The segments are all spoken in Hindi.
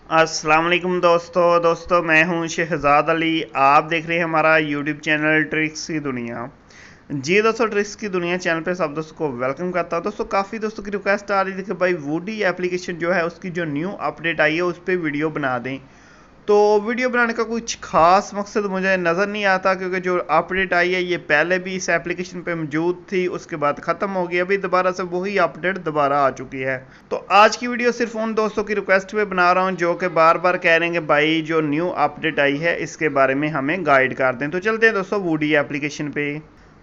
अस्सलाम वालेकुम दोस्तों मैं हूं शहजाद अली। आप देख रहे हैं हमारा यूट्यूब चैनल ट्रिक्स की दुनिया। जी दोस्तों, ट्रिक्स की दुनिया चैनल पे सब दोस्तों को वेलकम करता हूं। दोस्तों काफ़ी दोस्तों की रिक्वेस्ट आ रही थी कि भाई वूडी एप्लीकेशन जो है उसकी जो न्यू अपडेट आई है उस पर वीडियो बना दें। तो वीडियो बनाने का कुछ खास मकसद मुझे नज़र नहीं आता, क्योंकि जो अपडेट आई है ये पहले भी इस एप्लीकेशन पे मौजूद थी, उसके बाद ख़त्म हो गई, अभी दोबारा से वही अपडेट दोबारा आ चुकी है। तो आज की वीडियो सिर्फ उन दोस्तों की रिक्वेस्ट पे बना रहा हूँ जो कि बार बार कह रहे हैं कि भाई जो न्यू अपडेट आई है इसके बारे में हमें गाइड कर दें। तो चलते हैं दोस्तों वूडी एप्लीकेशन पे।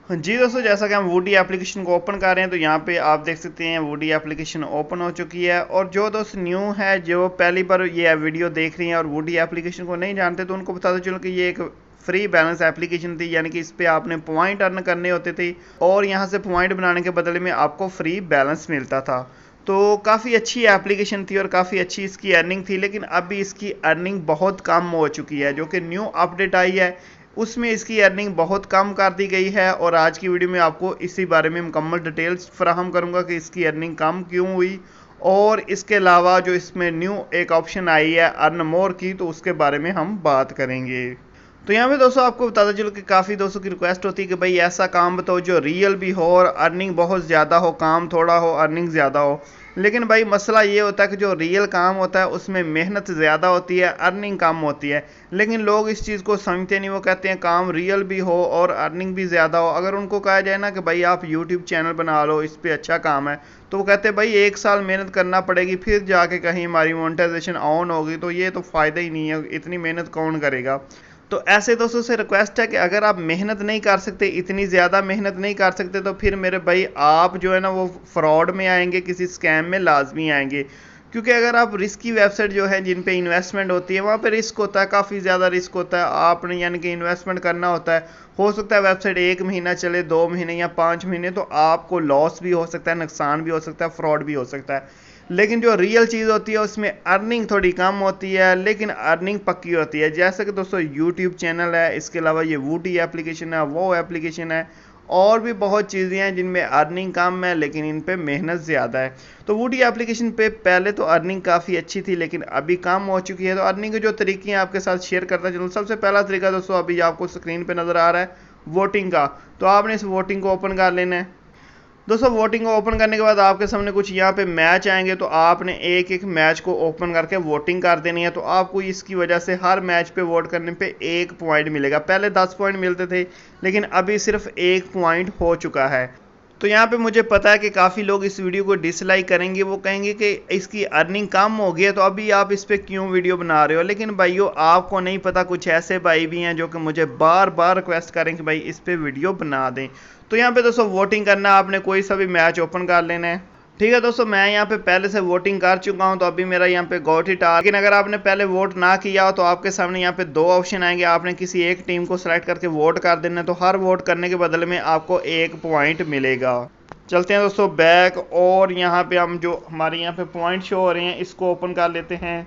हाँ जी दोस्तों, जैसा कि हम वूडी एप्लीकेशन को ओपन कर रहे हैं तो यहाँ पे आप देख सकते हैं वूडी एप्लीकेशन ओपन हो चुकी है। और जो दोस्त न्यू है, जो पहली बार ये वीडियो देख रही हैं और वूडी एप्लीकेशन को नहीं जानते, तो उनको बता चलो कि ये एक फ्री बैलेंस एप्लीकेशन थी, यानी कि इस पर आपने पॉइंट अर्न करने होते थे और यहाँ से पॉइंट बनाने के बदले में आपको फ्री बैलेंस मिलता था। तो काफ़ी अच्छी एप्लीकेशन थी और काफ़ी अच्छी इसकी अर्निंग थी, लेकिन अभी इसकी अर्निंग बहुत कम हो चुकी है। जो कि न्यू अपडेट आई है उसमें इसकी अर्निंग बहुत कम कर दी गई है, और आज की वीडियो में आपको इसी बारे में मुकम्मल डिटेल्स फराहम करूंगा कि इसकी अर्निंग कम क्यों हुई। और इसके अलावा जो इसमें न्यू एक ऑप्शन आई है अर्न मोर की, तो उसके बारे में हम बात करेंगे। तो यहाँ पे दोस्तों आपको बताता चलो कि काफ़ी दोस्तों की रिक्वेस्ट होती है कि भाई ऐसा काम बताओ जो रियल भी हो और अर्निंग बहुत ज़्यादा हो, काम थोड़ा हो अर्निंग ज़्यादा हो। लेकिन भाई मसला ये होता है कि जो रियल काम होता है उसमें मेहनत ज़्यादा होती है, अर्निंग कम होती है। लेकिन लोग इस चीज़ को समझते नहीं, वो कहते हैं काम रियल भी हो और अर्निंग भी ज़्यादा हो। अगर उनको कहा जाए ना कि भाई आप यूट्यूब चैनल बना लो, इस पर अच्छा काम है, तो वो कहते हैं भाई 1 साल मेहनत करना पड़ेगी फिर जाके कहीं हमारी मोनेटाइजेशन ऑन होगी, तो ये तो फ़ायदा ही नहीं है, इतनी मेहनत कौन करेगा। तो ऐसे दोस्तों से रिक्वेस्ट है कि अगर आप मेहनत नहीं कर सकते, इतनी ज़्यादा मेहनत नहीं कर सकते, तो फिर मेरे भाई आप जो है ना वो फ्रॉड में आएंगे, किसी स्कैम में लाजमी आएंगे। क्योंकि अगर आप रिस्की वेबसाइट जो है जिन पे इन्वेस्टमेंट होती है वहाँ पे रिस्क होता है, काफ़ी ज़्यादा रिस्क होता है। आपने यानी कि इन्वेस्टमेंट करना होता है, हो सकता है वेबसाइट 1 महीना चले, 2 महीने या 5 महीने, तो आपको लॉस भी हो सकता है, नुकसान भी हो सकता है, फ्रॉड भी हो सकता है। लेकिन जो रियल चीज़ होती है उसमें अर्निंग थोड़ी कम होती है, लेकिन अर्निंग पक्की होती है। जैसे कि दोस्तों यूट्यूब चैनल है, इसके अलावा ये वूडी एप्लीकेशन है, वो एप्लीकेशन है, और भी बहुत चीज़ें हैं जिनमें अर्निंग कम है लेकिन इन पे मेहनत ज़्यादा है। तो वूडी एप्लीकेशन पे पहले तो अर्निंग काफ़ी अच्छी थी, लेकिन अभी कम हो चुकी है। तो अर्निंग के जो तरीके हैं आपके साथ शेयर करता चलूँ। सबसे पहला तरीका दोस्तों अभी आपको स्क्रीन पर नज़र आ रहा है, वोटिंग का। तो आपने इस वोटिंग को ओपन कर लेना है। दोस्तों वोटिंग को ओपन करने के बाद आपके सामने कुछ यहाँ पे मैच आएंगे, तो आपने एक एक मैच को ओपन करके वोटिंग कर देनी है। तो आपको इसकी वजह से हर मैच पे वोट करने पे 1 पॉइंट मिलेगा। पहले 10 पॉइंट मिलते थे, लेकिन अभी सिर्फ 1 पॉइंट हो चुका है। तो यहाँ पे मुझे पता है कि काफ़ी लोग इस वीडियो को डिसलाइक करेंगे, वो कहेंगे कि इसकी अर्निंग कम हो गई है तो अभी आप इस पर क्यों वीडियो बना रहे हो। लेकिन भाइयों आपको नहीं पता, कुछ ऐसे भाई भी हैं जो कि मुझे बार बार रिक्वेस्ट करें कि भाई इस पर वीडियो बना दें। तो यहाँ पे दोस्तों वोटिंग करना, आपने कोई सा भी मैच ओपन कर लेना है। ठीक है दोस्तों, मैं यहाँ पे पहले से वोटिंग कर चुका हूँ, तो अभी मेरा यहाँ पे गॉट इट आ। लेकिन अगर आपने पहले वोट ना किया हो तो आपके सामने यहाँ पे 2 ऑप्शन आएंगे, आपने किसी एक टीम को सेलेक्ट करके वोट कर देना है। तो हर वोट करने के बदले में आपको 1 पॉइंट मिलेगा। चलते हैं दोस्तों बैक, और यहाँ पे हम जो हमारे यहाँ पे पॉइंट शो हो रहे हैं इसको ओपन कर लेते हैं।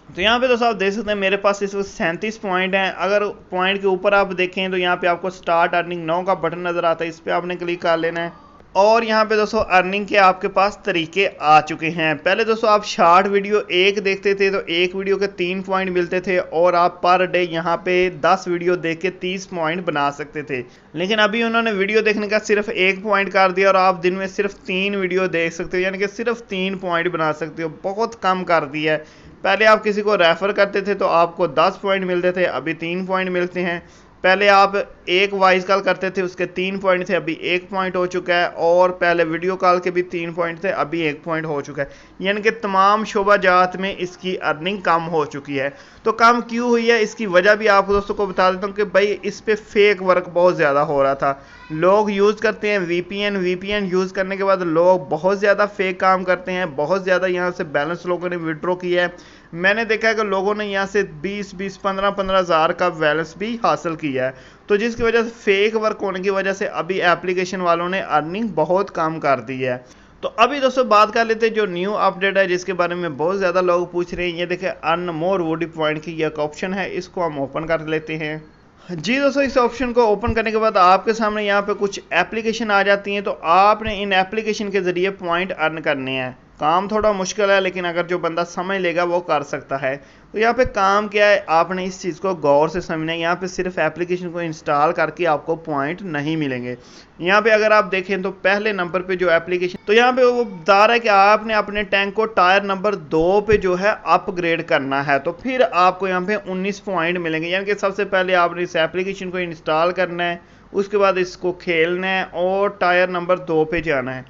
तो यहाँ पे दोस्तों आप देख सकते हैं मेरे पास इस वक्त 37 पॉइंट हैं। अगर पॉइंट के ऊपर आप देखें तो यहाँ पे आपको स्टार्ट अर्निंग नाउ का बटन नज़र आता है, इस पर आपने क्लिक कर लेना है। और यहाँ पे दोस्तों अर्निंग के आपके पास तरीके आ चुके हैं। पहले दोस्तों आप शॉर्ट वीडियो एक देखते थे तो एक वीडियो के 3 पॉइंट मिलते थे, और आप पर डे यहाँ पे 10 वीडियो देख के 30 पॉइंट बना सकते थे। लेकिन अभी उन्होंने वीडियो देखने का सिर्फ 1 पॉइंट कर दिया, और आप दिन में सिर्फ 3 वीडियो देख सकते हो, यानी कि सिर्फ 3 पॉइंट बना सकते हो। बहुत कम कर दिया है। पहले आप किसी को रेफ़र करते थे तो आपको 10 पॉइंट मिलते थे, अभी 3 पॉइंट मिलते हैं। पहले आप एक वॉइस कॉल करते थे, उसके 3 पॉइंट थे, अभी 1 पॉइंट हो चुका है। और पहले वीडियो कॉल के भी 3 पॉइंट थे, अभी 1 पॉइंट हो चुका है। यानी कि तमाम शोबाजात में इसकी अर्निंग कम हो चुकी है। तो कम क्यों हुई है, इसकी वजह भी आपको दोस्तों को बता देता हूँ कि भाई इस पर फेक वर्क बहुत ज़्यादा हो रहा था। लोग यूज़ करते हैं वीपीएन यूज़ करने के बाद लोग बहुत ज़्यादा फेक काम करते हैं, बहुत ज़्यादा यहाँ से बैलेंस लोगों ने विड्रॉ किया है। मैंने देखा है कि लोगों ने यहाँ से 20-20, 15-15 हज़ार का बैलेंस भी हासिल किया है। तो जिसकी वजह से फेक वर्क होने की वजह से अभी एप्लीकेशन वालों ने अर्निंग बहुत कम कर दी है। तो अभी दोस्तों बात कर लेते हैं जो न्यू अपडेट है जिसके बारे में बहुत ज़्यादा लोग पूछ रहे हैं। ये देखें अर्न मोर वूडी पॉइंट की एक ऑप्शन है, इसको हम ओपन कर लेते हैं। जी दोस्तों, इस ऑप्शन को ओपन करने के बाद आपके सामने यहाँ पे कुछ एप्लीकेशन आ जाती हैं। तो आपने इन एप्लीकेशन के ज़रिए पॉइंट अर्न करने हैं। काम थोड़ा मुश्किल है, लेकिन अगर जो बंदा समझ लेगा वो कर सकता है। तो यहाँ पे काम क्या है, आपने इस चीज़ को गौर से समझना है। यहाँ पे सिर्फ एप्लीकेशन को इंस्टॉल करके आपको पॉइंट नहीं मिलेंगे। यहाँ पे अगर आप देखें तो पहले नंबर पे जो एप्लीकेशन, तो यहाँ पे वो बता रहा है कि आपने अपने टैंक को टायर नंबर 2 पे जो है अपग्रेड करना है, तो फिर आपको यहाँ पे 19 पॉइंट मिलेंगे। यानी कि सबसे पहले आपने इस एप्लीकेशन को इंस्टॉल करना है, उसके बाद इसको खेलना है और टायर नंबर 2 पे जाना है।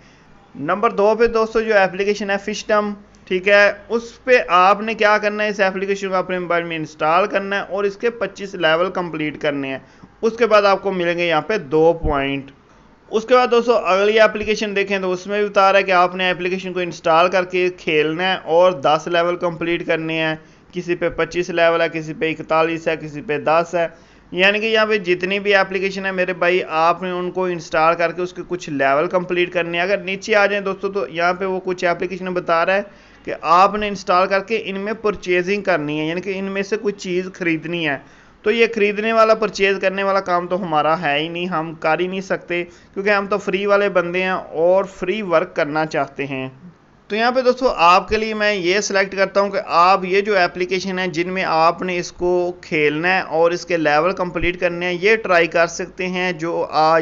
नंबर 2 पे दोस्तों जो एप्लीकेशन है फिशडम, ठीक है, उस पे आपने क्या करना है, इस एप्लीकेशन को अपने मोबाइल में इंस्टॉल करना है और इसके 25 लेवल कंप्लीट करने हैं। उसके बाद आपको मिलेंगे यहाँ पे 2 पॉइंट। उसके बाद दोस्तों अगली एप्लीकेशन देखें तो उसमें भी बता रहा है कि आपने एप्लीकेशन को इंस्टॉल करके खेलना है और 10 लेवल कंप्लीट करने हैं। किसी पे 25 लेवल है, किसी पे 41 है, किसी पे 10 है। यानी कि यहाँ पे जितनी भी एप्लीकेशन है मेरे भाई, आपने उनको इंस्टॉल करके उसके कुछ लेवल कंप्लीट करने हैं। अगर नीचे आ जाएं दोस्तों तो यहाँ पे वो कुछ एप्लीकेशन बता रहा है कि आपने इंस्टॉल करके इनमें परचेजिंग करनी है, यानी कि इनमें से कुछ चीज़ खरीदनी है। तो ये खरीदने वाला, परचेज करने वाला काम तो हमारा है ही नहीं, हम कर ही नहीं सकते, क्योंकि हम तो फ्री वाले बंदे हैं और फ्री वर्क करना चाहते हैं। तो यहाँ पे दोस्तों आपके लिए मैं ये सिलेक्ट करता हूँ कि आप ये जो एप्लीकेशन है जिनमें आपने इसको खेलना है और इसके लेवल कंप्लीट करने हैं, ये ट्राई कर सकते हैं। जो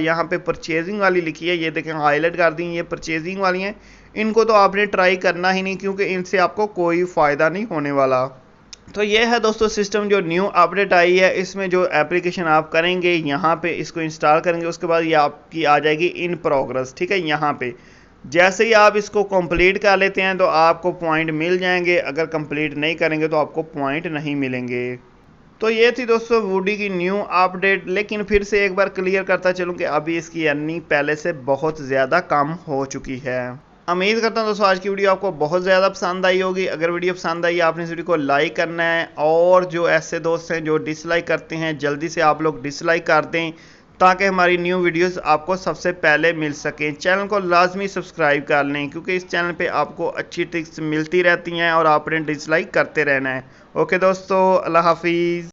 यहाँ पे परचेजिंग वाली लिखी है, ये देखें हाईलाइट कर दी, ये परचेजिंग वाली हैं, इनको तो आपने ट्राई करना ही नहीं, क्योंकि इनसे आपको कोई फ़ायदा नहीं होने वाला। तो ये है दोस्तों सिस्टम, जो न्यू अपडेट आई है। इसमें जो एप्लीकेशन आप करेंगे, यहाँ पे इसको इंस्टॉल करेंगे, उसके बाद ये आपकी आ जाएगी इन प्रोग्रेस, ठीक है। यहाँ पे जैसे ही आप इसको कंप्लीट कर लेते हैं तो आपको पॉइंट मिल जाएंगे, अगर कंप्लीट नहीं करेंगे तो आपको पॉइंट नहीं मिलेंगे। तो ये थी दोस्तों वूडी की न्यू अपडेट, लेकिन फिर से एक बार क्लियर करता चलूँ कि अभी इसकी अर्निंग पहले से बहुत ज़्यादा कम हो चुकी है। उम्मीद करता हूँ दोस्तों आज की वीडियो आपको बहुत ज़्यादा पसंद आई होगी। अगर वीडियो पसंद आई, आपने इस वीडियो को लाइक करना है, और जो ऐसे दोस्त हैं जो डिसलाइक करते हैं, जल्दी से आप लोग डिसलाइक कर दें, ताकि हमारी न्यू वीडियोस आपको सबसे पहले मिल सकें। चैनल को लाजमी सब्सक्राइब कर लें, क्योंकि इस चैनल पे आपको अच्छी टिप्स मिलती रहती हैं और आपने डिसलाइक करते रहना है। ओके दोस्तों, अल्लाह हाफिज़।